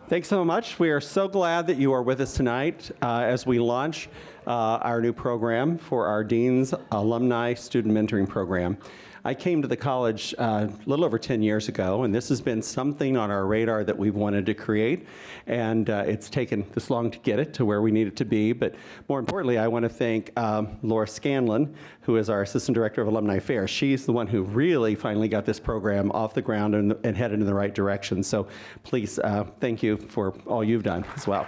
Thanks so much. We are so glad that you are with us tonight as we launch our new program for our Dean's Alumni Student Mentoring Program. I came to the college a little over 10 years ago, and this has been something on our radar that we've wanted to create, and it's taken this long to get it to where we need it to be. But more importantly, I want to thank Laura Scanlon, who is our Assistant Director of Alumni Affairs. She's the one who really finally got this program off the ground and headed in the right direction. So please, thank you for all you've done as well.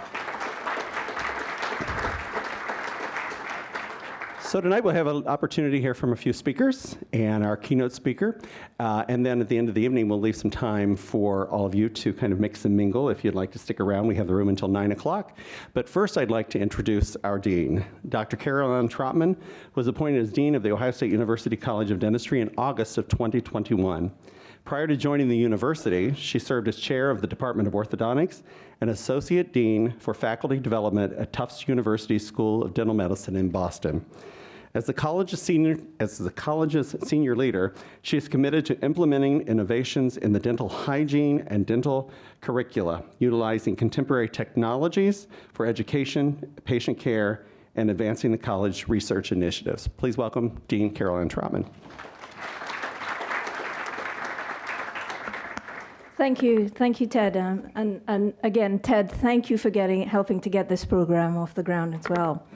So tonight we'll have an opportunity to hear from a few speakers and our keynote speaker. And then at the end of the evening, we'll leave some time for all of you to kind of mix and mingle. If you'd like to stick around, we have the room until 9 o'clock. But first, I'd like to introduce our dean. Dr. Caroline Trotman was appointed as Dean of the Ohio State University College of Dentistry in August of 2021. Prior to joining the university, she served as chair of the Department of Orthodontics and associate dean for faculty development at Tufts University School of Dental Medicine in Boston. As the college's senior leader, she is committed to implementing innovations in the dental hygiene and dental curricula, utilizing contemporary technologies for education, patient care, and advancing the college research initiatives. Please welcome Dean Caroline Trotman. Thank you, Ted, and again, Ted, thank you for helping to get this program off the ground as well.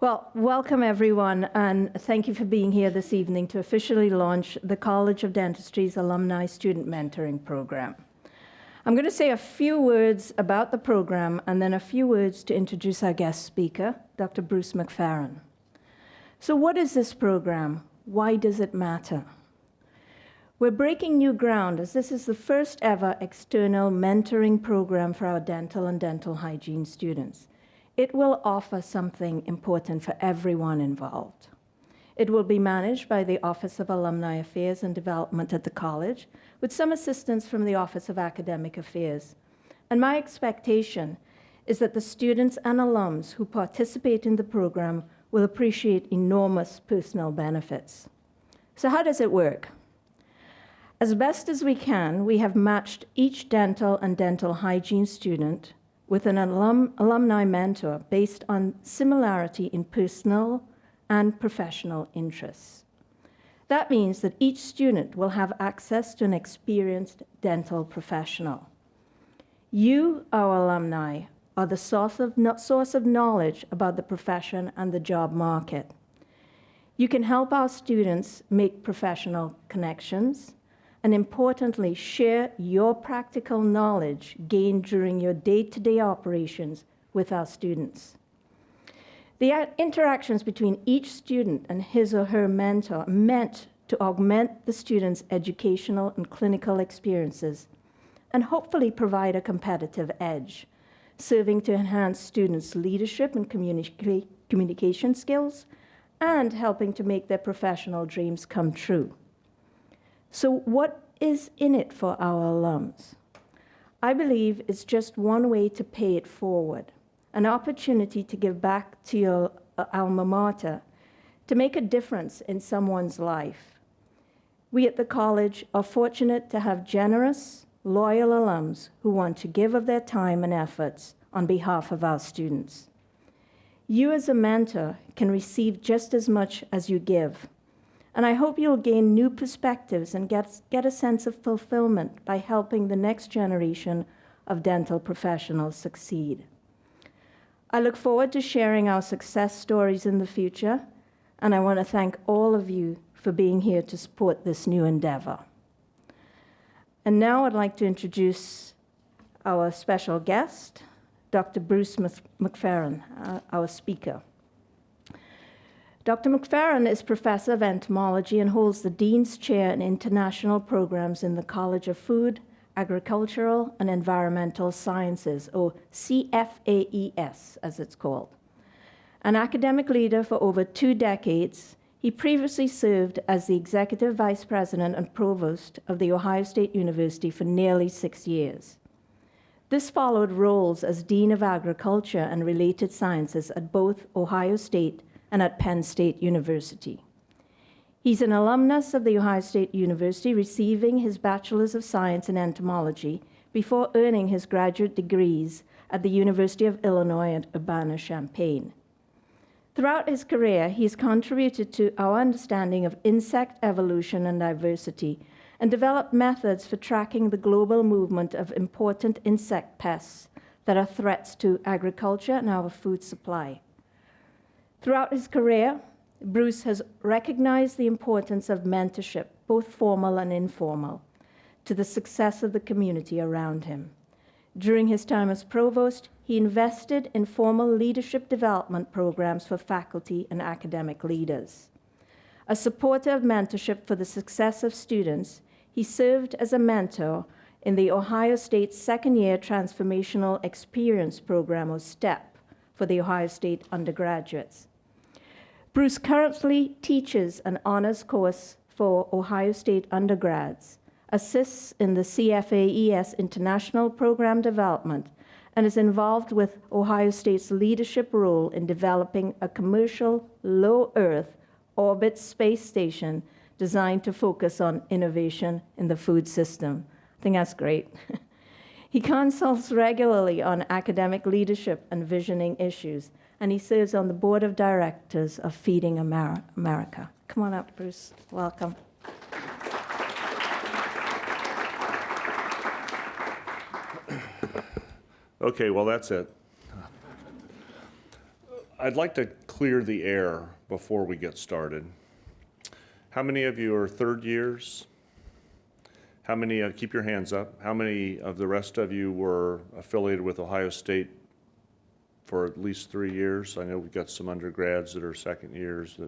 Well, welcome everyone, and thank you for being here this evening to officially launch the College of Dentistry's Alumni Student Mentoring Program. I'm going to say a few words about the program and then a few words to introduce our guest speaker, Dr. Bruce McFerrin. So what is this program? Why does it matter? We're breaking new ground as this is the first ever external mentoring program for our dental and dental hygiene students. It will offer something important for everyone involved. It will be managed by the Office of Alumni Affairs and Development at the college, with some assistance from the Office of Academic Affairs. And my expectation is that the students and alums who participate in the program will appreciate enormous personal benefits. So how does it work? As best as we can, we have matched each dental and dental hygiene student with an alumni mentor based on similarity in personal and professional interests. That means that each student will have access to an experienced dental professional. You, our alumni, are the source of knowledge about the profession and the job market. You can help our students make professional connections, and importantly, share your practical knowledge gained during your day-to-day operations with our students. The interactions between each student and his or her mentor are meant to augment the student's educational and clinical experiences and hopefully provide a competitive edge, serving to enhance students' leadership and communication skills and helping to make their professional dreams come true. So what is in it for our alums? I believe it's just one way to pay it forward, an opportunity to give back to your alma mater, to make a difference in someone's life. We at the college are fortunate to have generous, loyal alums who want to give of their time and efforts on behalf of our students. You as a mentor can receive just as much as you give. And I hope you'll gain new perspectives and get a sense of fulfillment by helping the next generation of dental professionals succeed. I look forward to sharing our success stories in the future, and I want to thank all of you for being here to support this new endeavor. And now I'd like to introduce our special guest, Dr. Bruce McFerrin, our speaker. Dr. McFerrin is professor of entomology and holds the Dean's Chair in International Programs in the College of Food, Agricultural, and Environmental Sciences, or CFAES, as it's called. An academic leader for over 2 decades, he previously served as the Executive Vice President and Provost of The Ohio State University for nearly 6 years. This followed roles as Dean of Agriculture and Related Sciences at both Ohio State and at Penn State University. He's an alumnus of The Ohio State University, receiving his Bachelor's of Science in Entomology before earning his graduate degrees at the University of Illinois at Urbana-Champaign. Throughout his career, he's contributed to our understanding of insect evolution and diversity and developed methods for tracking the global movement of important insect pests that are threats to agriculture and our food supply. Throughout his career, Bruce has recognized the importance of mentorship, both formal and informal, to the success of the community around him. During his time as provost, he invested in formal leadership development programs for faculty and academic leaders. A supporter of mentorship for the success of students, he served as a mentor in the Ohio State Second-Year Transformational Experience Program, or STEP, for the Ohio State undergraduates. Bruce currently teaches an honors course for Ohio State undergrads, assists in the CFAES International Program Development, and is involved with Ohio State's leadership role in developing a commercial low-Earth orbit space station designed to focus on innovation in the food system. I think that's great. He consults regularly on academic leadership and visioning issues, and he serves on the board of directors of Feeding America. Come on up, Bruce. Welcome. Okay, well, that's it. I'd like to clear the air before we get started. How many of you are third years? How many, keep your hands up, how many of the rest of you were affiliated with Ohio State for at least 3 years? I know we've got some undergrads that are second years.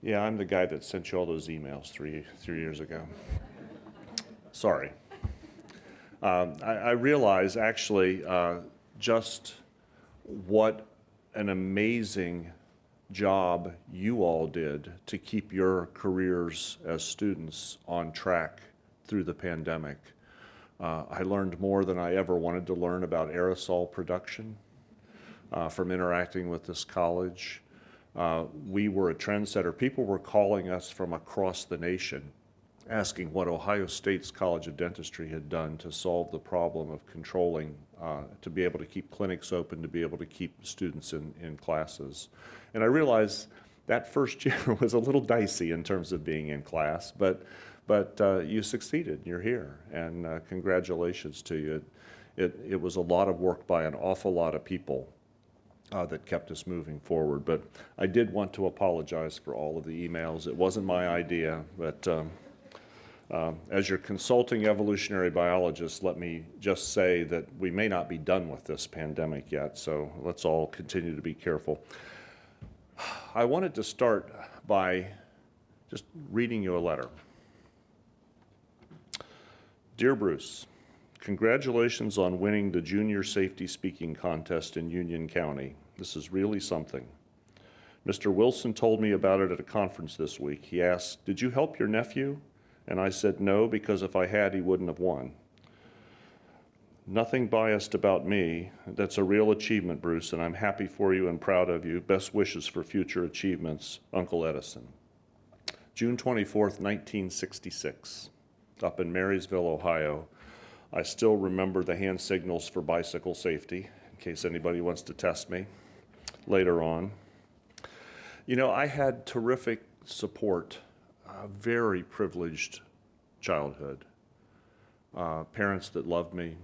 Yeah, I'm the guy that sent you all those emails three years ago. Sorry. I realize actually just what an amazing job you all did to keep your careers as students on track through the pandemic. I learned more than I ever wanted to learn about aerosol production from interacting with this college. We were a trendsetter. People were calling us from across the nation, asking what Ohio State's College of Dentistry had done to solve the problem of controlling, to be able to keep clinics open, to be able to keep students in classes. And I realized that first year was a little dicey in terms of being in class, but you succeeded, you're here, and congratulations to you. It was a lot of work by an awful lot of people that kept us moving forward. But I did want to apologize for all of the emails. It wasn't my idea, but as your consulting evolutionary biologist, let me just say that we may not be done with this pandemic yet, so let's all continue to be careful. I wanted to start by just reading you a letter. Dear Bruce, congratulations on winning the Junior Safety Speaking Contest in Union County. This is really something. Mr. Wilson told me about it at a conference this week. He asked, "Did you help your nephew?" And I said no, because if I had, he wouldn't have won. Nothing biased about me. That's a real achievement, Bruce, and I'm happy for you and proud of you. Best wishes for future achievements, Uncle Edison. June 24th, 1966, up in Marysville, Ohio. I still remember the hand signals for bicycle safety, in case anybody wants to test me later on. You know, I had terrific support, a very privileged childhood. Parents that loved me,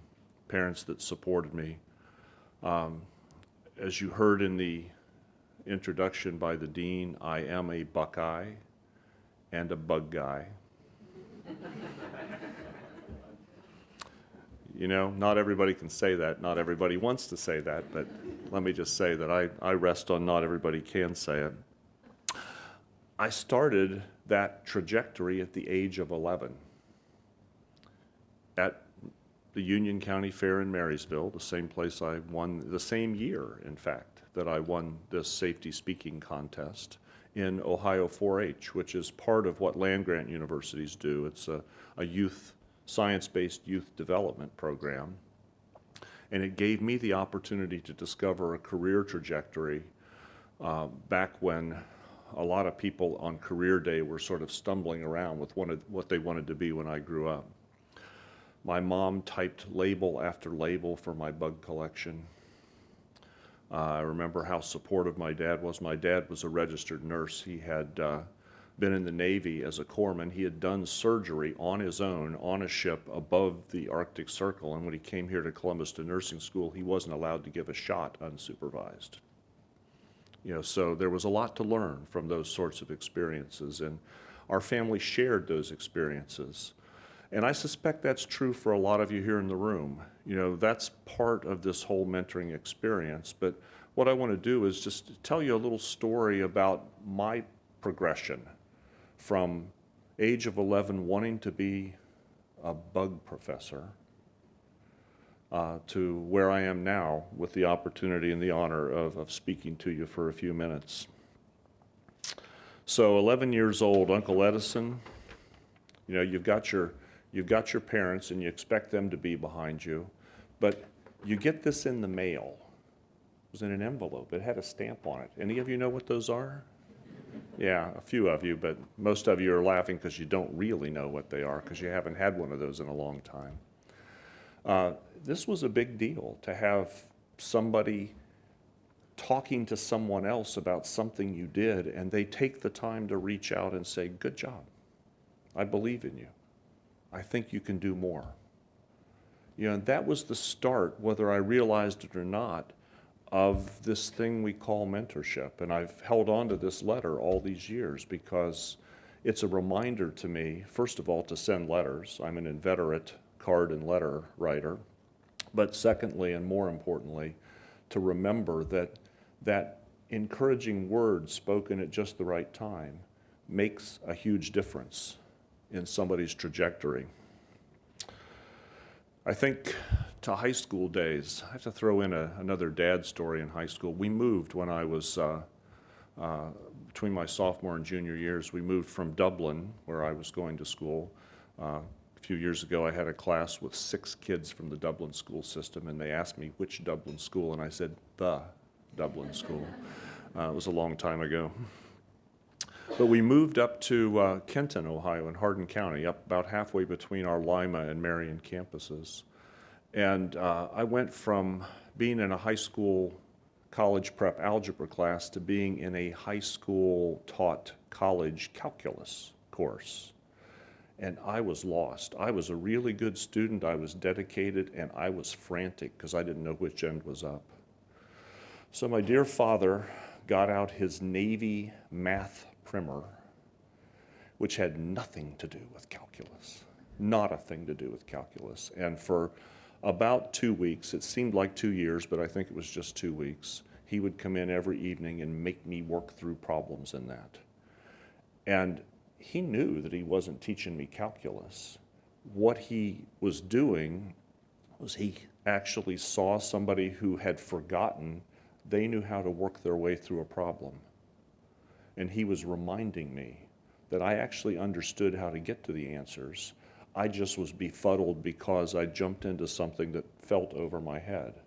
parents that supported me. As you heard in the introduction by the dean, I am a Buckeye and a bug guy. You know, not everybody can say that, not everybody wants to say that, but let me just say that I rest on not everybody can say it. I started that trajectory at the age of 11 at the Union County Fair in Marysville, the same place I won, the same year, in fact, that I won this safety speaking contest in Ohio 4-H, which is part of what land-grant universities do. It's a youth, science-based youth development program. And it gave me the opportunity to discover a career trajectory back when a lot of people on career day were sort of stumbling around with what they wanted to be when I grew up. My mom typed label after label for my bug collection. I remember how supportive my dad was. My dad was a registered nurse. He had been in the Navy as a corpsman. He had done surgery on his own on a ship above the Arctic Circle, and when he came here to Columbus to nursing school, he wasn't allowed to give a shot unsupervised. So there was a lot to learn from those sorts of experiences, and our family shared those experiences. And I suspect that's true for a lot of you here in the room. That's part of this whole mentoring experience. But what I want to do is just tell you a little story about my progression from age of 11 wanting to be a bug professor to where I am now with the opportunity and the honor of speaking to you for a few minutes. So 11 years old, Uncle Edison, you've got your parents and you expect them to be behind you, but you get this in the mail. It was in an envelope. It had a stamp on it. Any of you know what those are? Yeah, a few of you, but most of you are laughing because you don't really know what they are because you haven't had one of those in a long time. This was a big deal to have somebody talking to someone else about something you did, and they take the time to reach out and say, "Good job. I believe in you. I think you can do more." And that was the start, whether I realized it or not, of this thing we call mentorship. And I've held on to this letter all these years because it's a reminder to me, first of all, to send letters. I'm an inveterate card and letter writer. But secondly, and more importantly, to remember that encouraging word spoken at just the right time makes a huge difference in somebody's trajectory. I think to high school days, I have to throw in another dad story in high school. We moved when I was, between my sophomore and junior years, we moved from Dublin, where I was going to school. A few years ago, I had a class with 6 kids from the Dublin school system, and they asked me which Dublin school, and I said, the Dublin school. It was a long time ago. But we moved up to Kenton, Ohio, in Hardin County, up about halfway between our Lima and Marion campuses. And I went from being in a high school college prep algebra class to being in a high school taught college calculus course. And I was lost. I was a really good student, I was dedicated, and I was frantic because I didn't know which end was up. So my dear father got out his Navy math primer, which had nothing to do with calculus, not a thing to do with calculus. And for about 2 weeks, it seemed like 2 years, but I think it was just 2 weeks, he would come in every evening and make me work through problems in that. And he knew that he wasn't teaching me calculus. What he was doing was he actually saw somebody who had forgotten they knew how to work their way through a problem. And he was reminding me that I actually understood how to get to the answers. I just was befuddled because I jumped into something that felt over my head.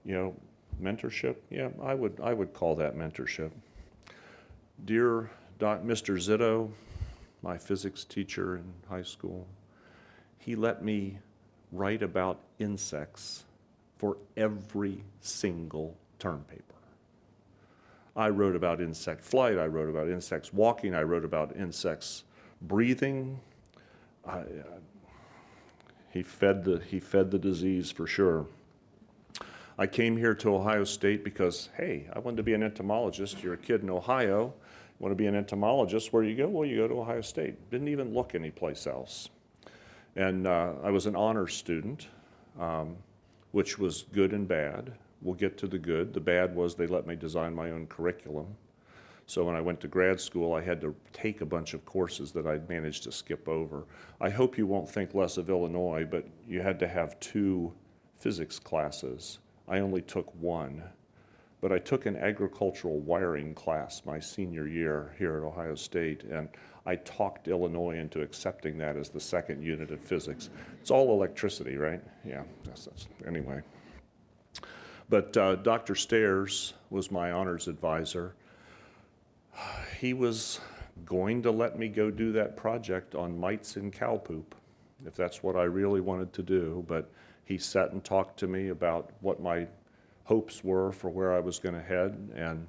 Mentorship? Yeah, I would call that mentorship. Dear Mr. Zitto, my physics teacher in high school, he let me write about insects for every single term paper. I wrote about insect flight, I wrote about insects walking, I wrote about insects breathing. He fed the disease for sure. I came here to Ohio State because, hey, I wanted to be an entomologist. You're a kid in Ohio, you want to be an entomologist, where do you go? Well, you go to Ohio State. Didn't even look anyplace else. And I was an honors student, which was good and bad. We'll get to the good. The bad was they let me design my own curriculum. So when I went to grad school, I had to take a bunch of courses that I'd managed to skip over. I hope you won't think less of Illinois, but you had to have 2 physics classes. I only took 1. But I took an agricultural wiring class my senior year here at Ohio State, and I talked Illinois into accepting that as the second unit of physics. It's all electricity, right? Yeah, that's anyway. But Dr. Stairs was my honors advisor. He was going to let me go do that project on mites in cow poop. if that's what I really wanted to do. But he sat and talked to me about what my hopes were for where I was going to head, and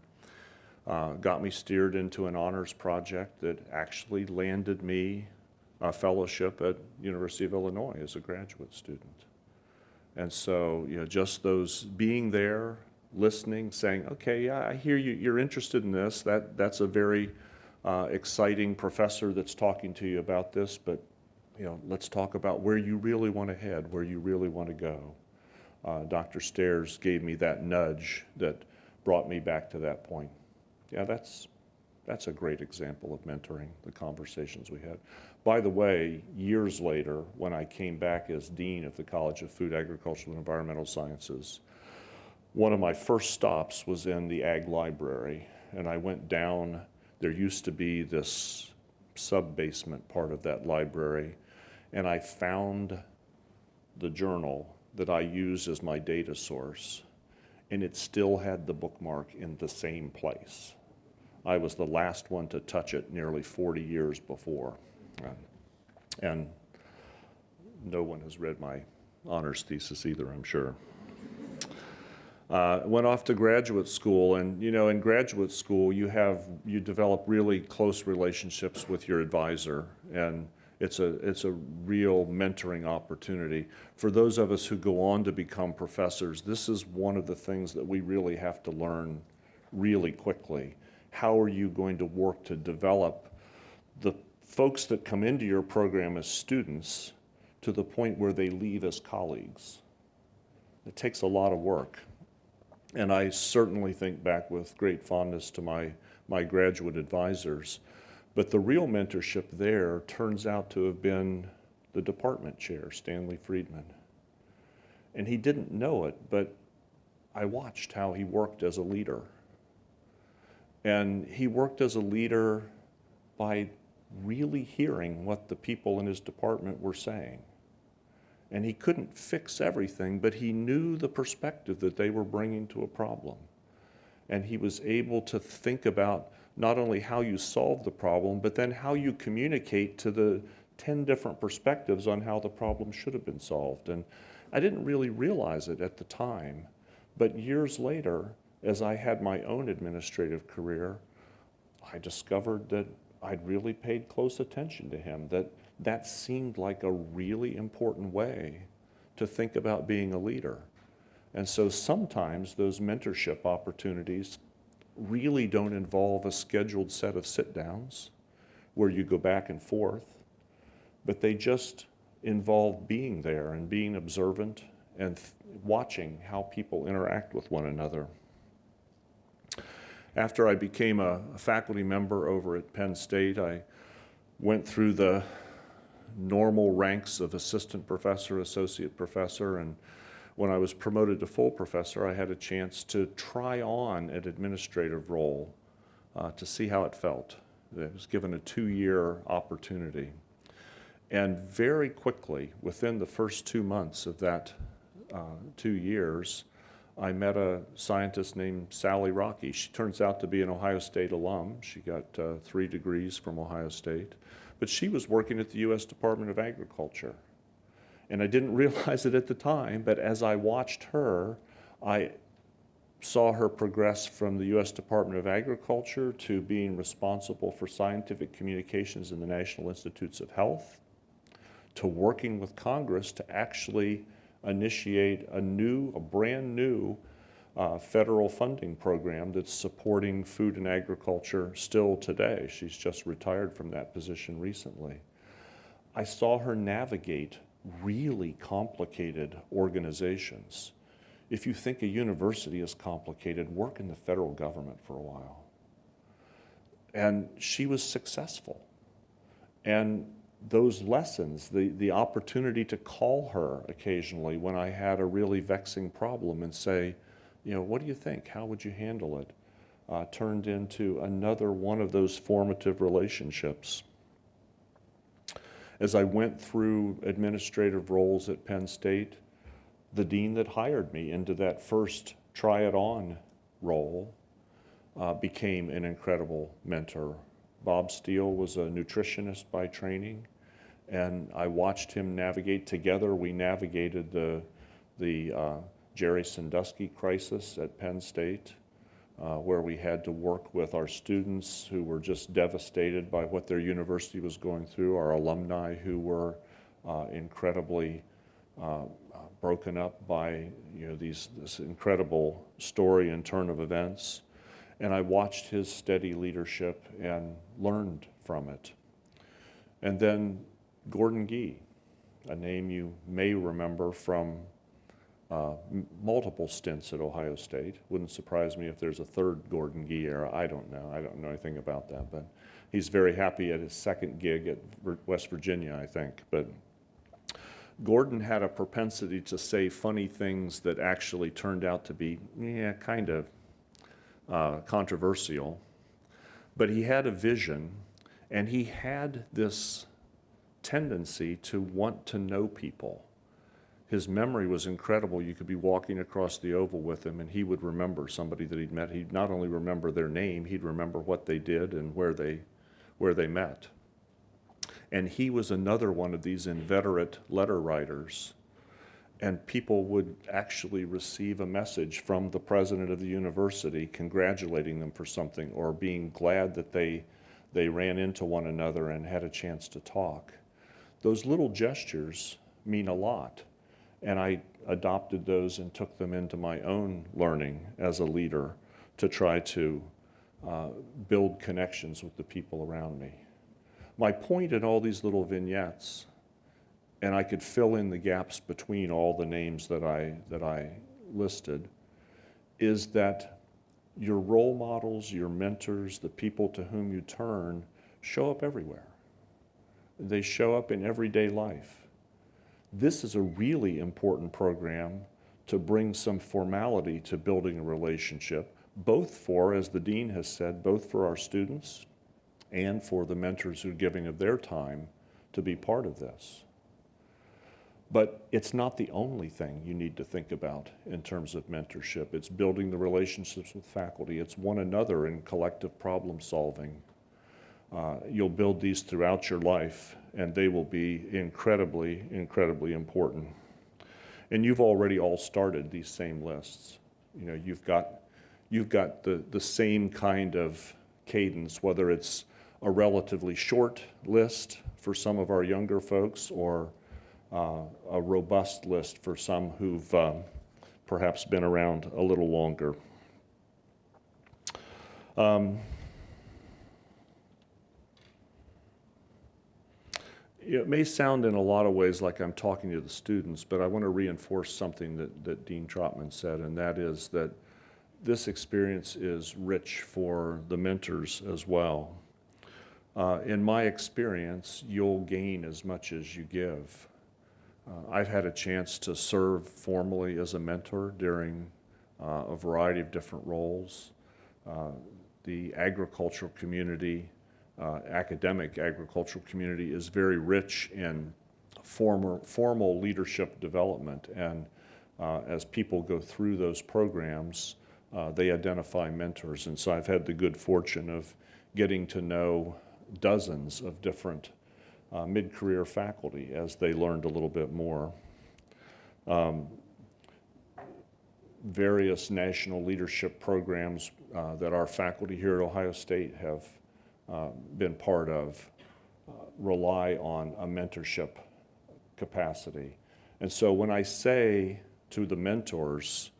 got me steered into an honors project that actually landed me a fellowship at University of Illinois as a graduate student. And so, just those being there, listening, saying, okay, yeah, I hear you, you're interested in this. That's a very exciting professor that's talking to you about this, but let's talk about where you really want to head, where you really want to go. Dr. Stairs gave me that nudge that brought me back to that point. Yeah, that's a great example of mentoring, the conversations we had. By the way, years later, when I came back as Dean of the College of Food, Agricultural, and Environmental Sciences, one of my first stops was in the Ag Library, and I went down. There used to be this sub-basement part of that library, and I found the journal that I used as my data source, and it still had the bookmark in the same place. I was the last one to touch it nearly 40 years before. And no one has read my honors thesis either, I'm sure. Went off to graduate school, and in graduate school you develop really close relationships with your advisor, and it's a real mentoring opportunity. For those of us who go on to become professors, this is one of the things that we really have to learn really quickly. How are you going to work to develop the folks that come into your program as students to the point where they leave as colleagues? It takes a lot of work. And I certainly think back with great fondness to my graduate advisors. But the real mentorship there turns out to have been the department chair, Stanley Friedman. And he didn't know it, but I watched how he worked as a leader. And he worked as a leader by really hearing what the people in his department were saying. And he couldn't fix everything, but he knew the perspective that they were bringing to a problem. And he was able to think about not only how you solve the problem, but then how you communicate to the 10 different perspectives on how the problem should have been solved. And I didn't really realize it at the time, but years later, as I had my own administrative career, I discovered that I'd really paid close attention to him, that seemed like a really important way to think about being a leader. And so sometimes those mentorship opportunities really don't involve a scheduled set of sit-downs where you go back and forth, but they just involve being there and being observant and watching how people interact with one another. After I became a faculty member over at Penn State, I went through the normal ranks of assistant professor, associate professor, and when I was promoted to full professor, I had a chance to try on an administrative role to see how it felt. I was given a 2-year opportunity. And very quickly, within the first 2 months of that 2 years, I met a scientist named Sally Rocky. She turns out to be an Ohio State alum. She got 3 degrees from Ohio State. But she was working at the U.S. Department of Agriculture. And I didn't realize it at the time, but as I watched her, I saw her progress from the U.S. Department of Agriculture to being responsible for scientific communications in the National Institutes of Health, to working with Congress to actually initiate a brand new federal funding program that's supporting food and agriculture still today. She's just retired from that position recently. I saw her navigate really complicated organizations. If you think a university is complicated, work in the federal government for a while. And she was successful. And those lessons, the opportunity to call her occasionally when I had a really vexing problem and say, what do you think? How would you handle it? Turned into another one of those formative relationships. As I went through administrative roles at Penn State, the dean that hired me into that first try-it-on role became an incredible mentor. Bob Steele was a nutritionist by training, and I watched him navigate. Together we navigated the Jerry Sandusky crisis at Penn State, where we had to work with our students who were just devastated by what their university was going through, our alumni who were incredibly broken up by this incredible story and turn of events. And I watched his steady leadership and learned from it. And then Gordon Gee, a name you may remember from multiple stints at Ohio State. Wouldn't surprise me if there's a third Gordon Gee era. I don't know. I don't know anything about that. But he's very happy at his second gig at West Virginia, I think. But Gordon had a propensity to say funny things that actually turned out to be, kind of controversial. But he had a vision, and he had this tendency to want to know people. His memory was incredible. You could be walking across the oval with him, and he would remember somebody that he'd met. He'd not only remember their name, he'd remember what they did and where they met. And he was another one of these inveterate letter writers. And people would actually receive a message from the president of the university congratulating them for something, or being glad that they ran into one another and had a chance to talk. Those little gestures mean a lot. And I adopted those and took them into my own learning as a leader to try to build connections with the people around me. My point in all these little vignettes, and I could fill in the gaps between all the names that I listed, is that your role models, your mentors, the people to whom you turn, show up everywhere. They show up in everyday life. This is a really important program to bring some formality to building a relationship, both for, as the dean has said, both for our students and for the mentors who are giving of their time to be part of this. But it's not the only thing you need to think about in terms of mentorship. It's building the relationships with faculty. It's one another in collective problem solving. You'll build these throughout your life, and they will be incredibly, incredibly important. And you've already all started these same lists. You've got the same kind of cadence, whether it's a relatively short list for some of our younger folks, or a robust list for some who've perhaps been around a little longer. It may sound in a lot of ways like I'm talking to the students, but I want to reinforce something that Dean Trotman said, and that is that this experience is rich for the mentors as well. In my experience, you'll gain as much as you give. I've had a chance to serve formally as a mentor during a variety of different roles. The agricultural community, academic agricultural community, is very rich in formal leadership development, and as people go through those programs, they identify mentors. And so I've had the good fortune of getting to know dozens of different mid-career faculty as they learned a little bit more. Various national leadership programs that our faculty here at Ohio State have been part of rely on a mentorship capacity. And so when I say to the mentors,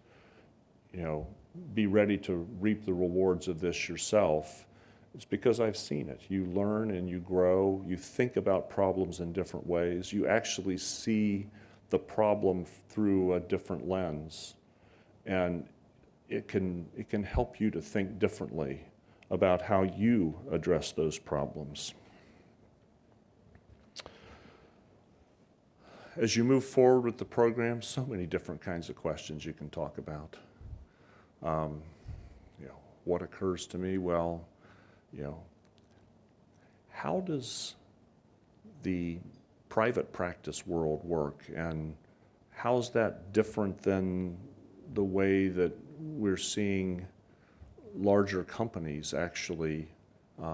be ready to reap the rewards of this yourself, it's because I've seen it. You learn and you grow. You think about problems in different ways. You actually see the problem through a different lens. And it can help you to think differently about how you address those problems. As you move forward with the program, so many different kinds of questions you can talk about. What occurs to me? Well, how does the private practice world work, and how's that different than the way that we're seeing larger companies actually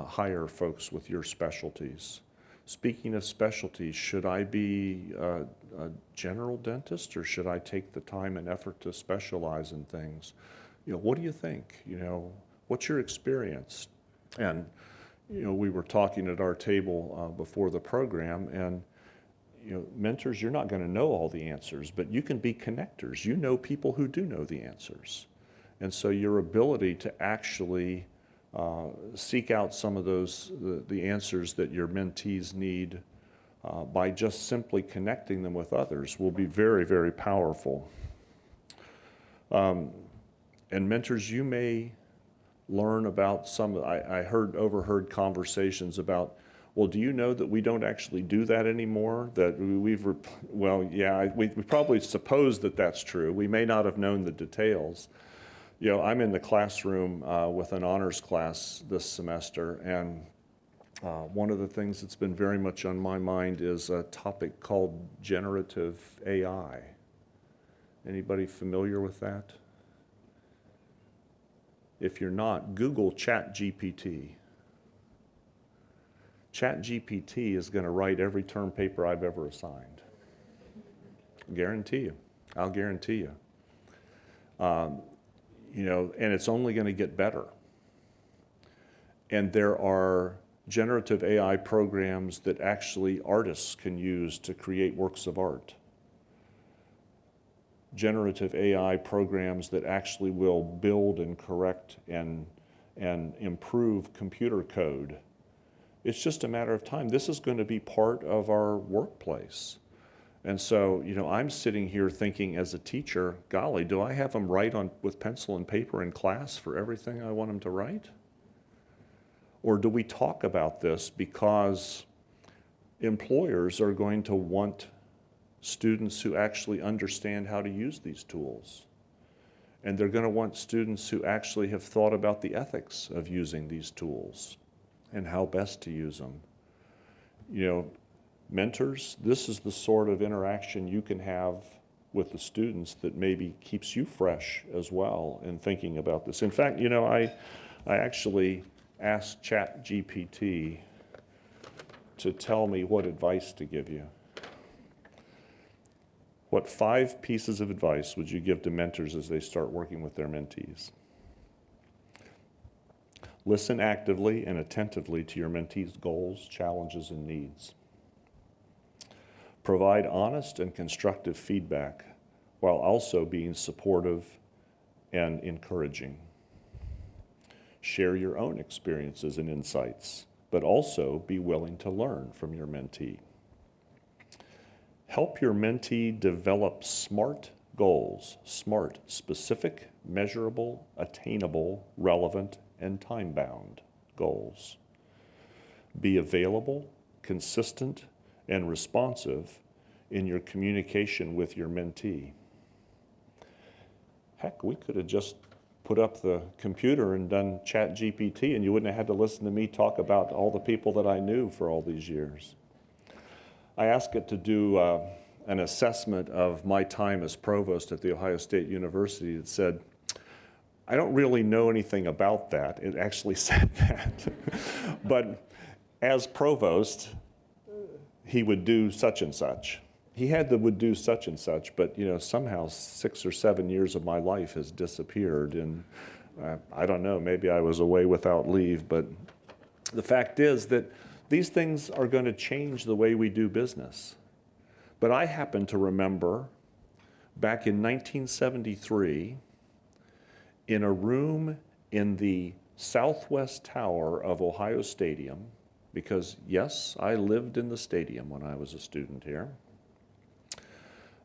hire folks with your specialties? Speaking of specialties, should I be a general dentist, or should I take the time and effort to specialize in things? What do you think? What's your experience? And, we were talking at our table before the program, and, mentors, you're not going to know all the answers, but you can be connectors. You know people who do know the answers. And so your ability to actually seek out some of the answers that your mentees need by just simply connecting them with others will be very, very powerful. And mentors, you may learn about I overheard conversations about, well, do you know that we don't actually do that anymore? That we probably suppose that that's true. We may not have known the details. I'm in the classroom with an honors class this semester, and one of the things that's been very much on my mind is a topic called generative AI. Anybody familiar with that? If you're not, Google ChatGPT. ChatGPT is going to write every term paper I've ever assigned. Guarantee you. I'll guarantee you. And it's only going to get better. And there are generative AI programs that actually artists can use to create works of art. Generative AI programs that actually will build and correct and improve computer code. It's just a matter of time. This is going to be part of our workplace. And so, I'm sitting here thinking as a teacher, golly, do I have them write with pencil and paper in class for everything I want them to write? Or do we talk about this because employers are going to want students who actually understand how to use these tools? And they're going to want students who actually have thought about the ethics of using these tools and how best to use them. Mentors, this is the sort of interaction you can have with the students that maybe keeps you fresh as well in thinking about this. In fact, I actually asked ChatGPT to tell me what advice to give you. What 5 pieces of advice would you give to mentors as they start working with their mentees? Listen actively and attentively to your mentees' goals, challenges, and needs. Provide honest and constructive feedback while also being supportive and encouraging. Share your own experiences and insights, but also be willing to learn from your mentee. Help your mentee develop SMART goals. SMART: specific, measurable, attainable, relevant, and time-bound goals. Be available, consistent, and responsive in your communication with your mentee. Heck, we could have just put up the computer and done ChatGPT, and you wouldn't have had to listen to me talk about all the people that I knew for all these years. I asked it to do an assessment of my time as provost at The Ohio State University. It said, I don't really know anything about that. It actually said that. But as provost, he would do such and such. Would do such and such, but somehow 6 or 7 years of my life has disappeared, and I don't know, maybe I was away without leave, but the fact is that these things are going to change the way we do business. But I happen to remember back in 1973, in a room in the southwest tower of Ohio Stadium, because yes, I lived in the stadium when I was a student here.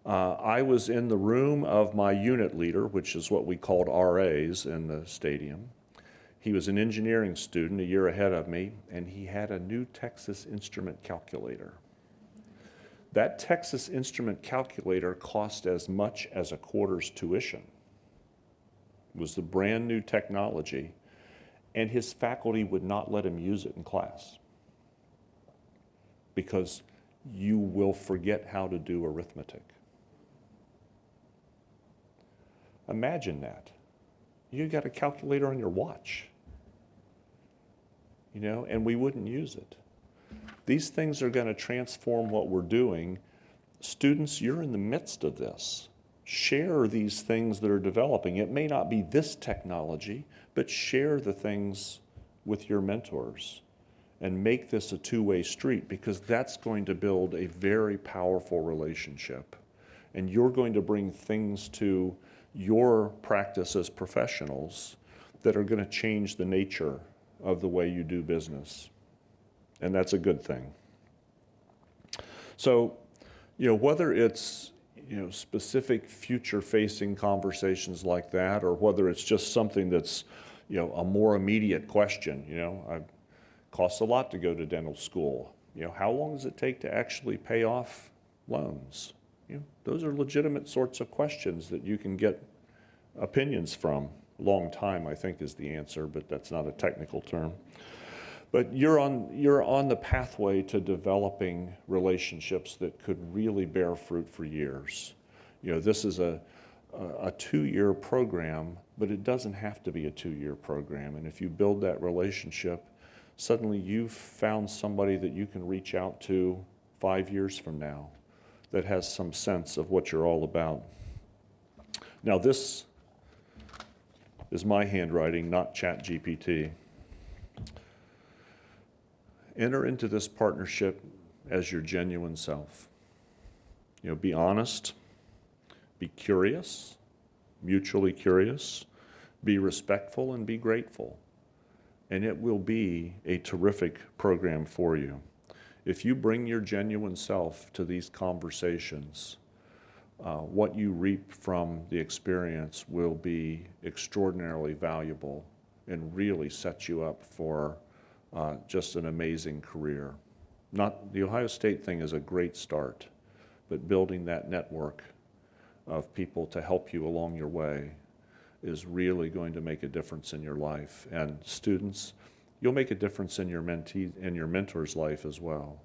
I was in the room of my unit leader, which is what we called RAs in the stadium. He was an engineering student a year ahead of me, and he had a new Texas Instrument calculator. That Texas Instrument calculator cost as much as a quarter's tuition. It was the brand new technology, and his faculty would not let him use it in class because you will forget how to do arithmetic. Imagine that. You got a calculator on your watch, and we wouldn't use it. These things are going to transform what we're doing. Students, you're in the midst of this. Share these things that are developing. It may not be this technology, but share the things with your mentors and make this a two-way street, because that's going to build a very powerful relationship. And you're going to bring things to your practice as professionals that are going to change the nature of the way you do business. And that's a good thing. So, whether it's, specific future-facing conversations like that, or whether it's just something that's, a more immediate question, it costs a lot to go to dental school. How long does it take to actually pay off loans? Those are legitimate sorts of questions that you can get opinions from. Long time, I think, is the answer, but that's not a technical term. But you're on the pathway to developing relationships that could really bear fruit for years. This is a 2-year program, but it doesn't have to be a 2-year program. And if you build that relationship, suddenly you've found somebody that you can reach out to 5 years from now that has some sense of what you're all about. Now, this is my handwriting, not ChatGPT. Enter into this partnership as your genuine self. Be honest, be curious, mutually curious, be respectful, and be grateful. And it will be a terrific program for you. If you bring your genuine self to these conversations, what you reap from the experience will be extraordinarily valuable and really set you up for just an amazing career. The Ohio State thing is a great start, but building that network of people to help you along your way is really going to make a difference in your life. And students, you'll make a difference in your mentee and your mentor's life as well.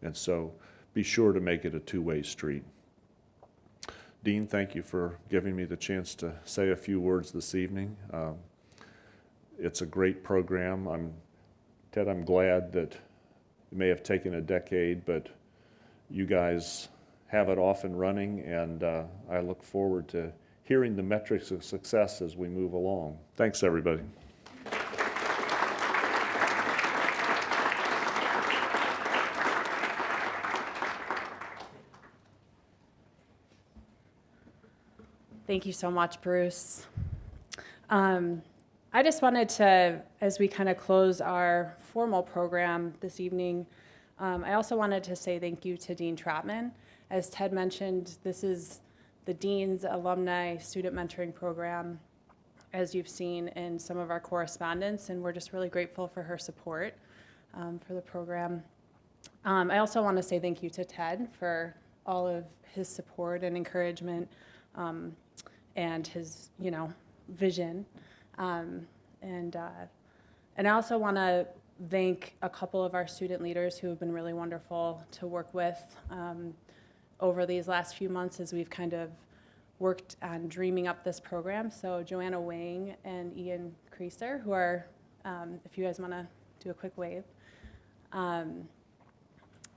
And so be sure to make it a two-way street. Dean, thank you for giving me the chance to say a few words this evening. It's a great program. Ted, I'm glad that it may have taken a decade, but you guys have it off and running, and I look forward to hearing the metrics of success as we move along. Thanks, everybody. Thank you so much, Bruce. I just wanted to, as we kind of close our formal program this evening, I also wanted to say thank you to Dean Trotman. As Ted mentioned, this is the Dean's Alumni Student Mentoring Program, as you've seen in some of our correspondence, and we're just really grateful for her support for the program. I also want to say thank you to Ted for all of his support and encouragement and his, vision. And I also want to thank a couple of our student leaders who have been really wonderful to work with over these last few months as we've kind of worked on dreaming up this program. So Joanna Wang and Ian Creaser, who are, if you guys want to do a quick wave.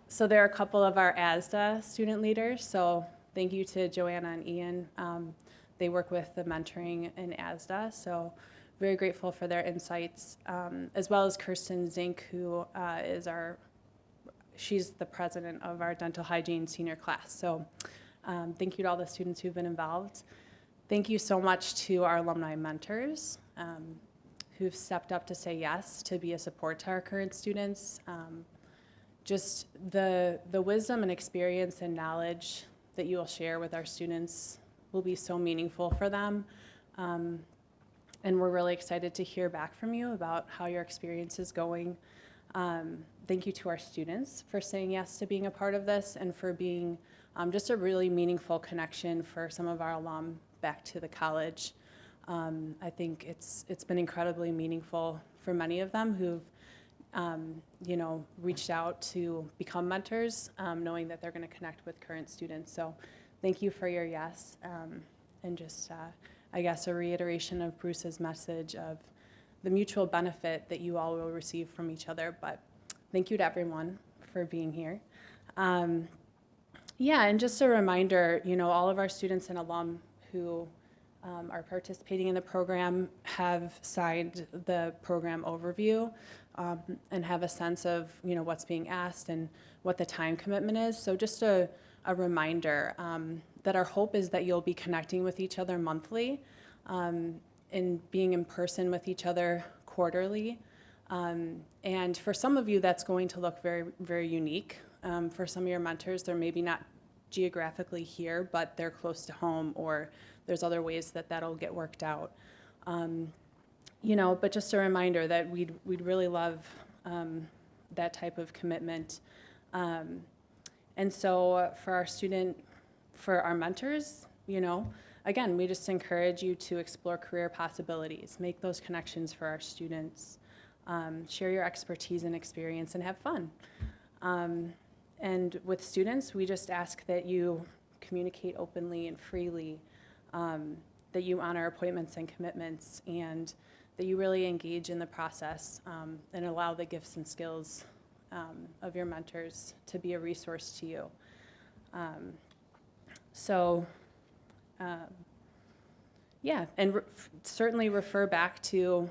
So they're a couple of our ASDA student leaders. So thank you to Joanna and Ian. They work with the mentoring in ASDA. So very grateful for their insights, as well as Kirsten Zink, who she's the president of our dental hygiene senior class. So thank you to all the students who've been involved. Thank you so much to our alumni mentors who've stepped up to say yes to be a support to our current students. Just the wisdom and experience and knowledge that you will share with our students will be so meaningful for them. And we're really excited to hear back from you about how your experience is going. Thank you to our students for saying yes to being a part of this and for being just a really meaningful connection for some of our alum back to the college. I think it's been incredibly meaningful for many of them who've reached out to become mentors, knowing that they're going to connect with current students. So thank you for your yes, and just I guess a reiteration of Bruce's message of the mutual benefit that you all will receive from each other. But thank you to everyone for being here. Yeah, and just a reminder, all of our students and alum who are participating in the program have signed the program overview and have a sense of, what's being asked and what the time commitment is. So just a reminder that our hope is that you'll be connecting with each other monthly and being in person with each other quarterly. And for some of you, that's going to look very, very unique. For some of your mentors, they're maybe not geographically here, but they're close to home, or there's other ways that that'll get worked out. But just a reminder that we'd really love that type of commitment. And so for our mentors, again, we just encourage you to explore career possibilities, make those connections for our students, share your expertise and experience, and have fun. And with students, we just ask that you communicate openly and freely, that you honor appointments and commitments, and that you really engage in the process and allow the gifts and skills of your mentors to be a resource to you. Yeah, and certainly refer back to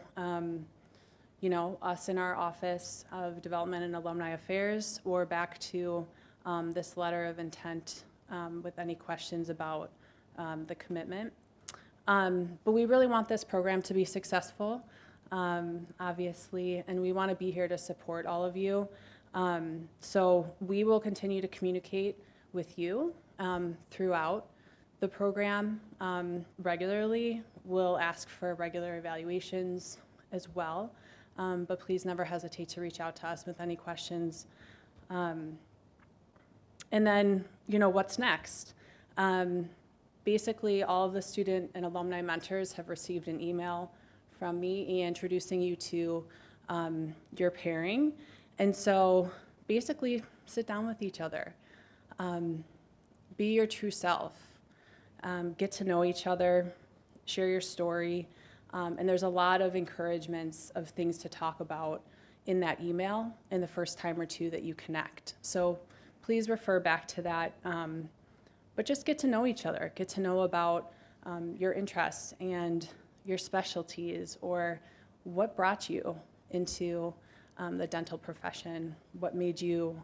us in our Office of Development and Alumni Affairs, or back to this letter of intent with any questions about the commitment. But we really want this program to be successful, obviously, and we want to be here to support all of you. So we will continue to communicate with you throughout the program regularly. We'll ask for regular evaluations as well. But please never hesitate to reach out to us with any questions. And then, what's next? Basically, all of the student and alumni mentors have received an email from me introducing you to your pairing. And so basically, sit down with each other. Be your true self. Get to know each other, share your story. And there's a lot of encouragements of things to talk about in that email in the first time or two that you connect. So please refer back to that. But just get to know each other. Get to know about your interests and your specialties, or what brought you into the dental profession, what made you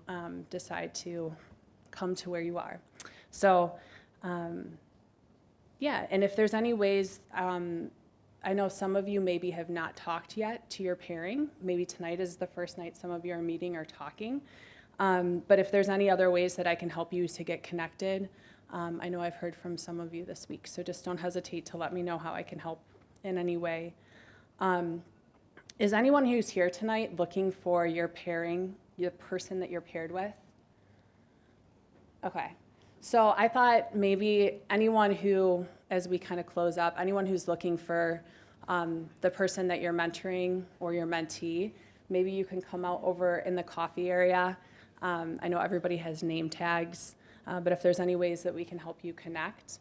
decide to come to where you are. So, yeah, and if there's any ways, I know some of you maybe have not talked yet to your pairing. Maybe tonight is the first night some of you are meeting or talking. But if there's any other ways that I can help you to get connected, I know I've heard from some of you this week, so just don't hesitate to let me know how I can help in any way. Is anyone who's here tonight looking for your pairing, the person that you're paired with? Okay. So I thought maybe anyone who, as we kind of close up, anyone who's looking for the person that you're mentoring or your mentee, maybe you can come out over in the coffee area. I know everybody has name tags, but if there's any ways that we can help you connect.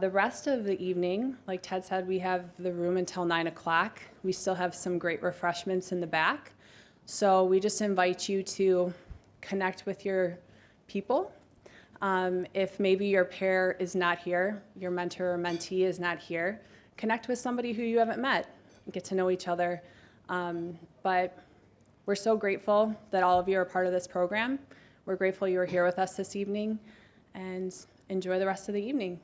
The rest of the evening, like Ted said, we have the room until 9 o'clock. We still have some great refreshments in the back. So we just invite you to connect with your people. If maybe your pair is not here, your mentor or mentee is not here, connect with somebody who you haven't met, get to know each other. But we're so grateful that all of you are part of this program. We're grateful you were here with us this evening, and enjoy the rest of the evening.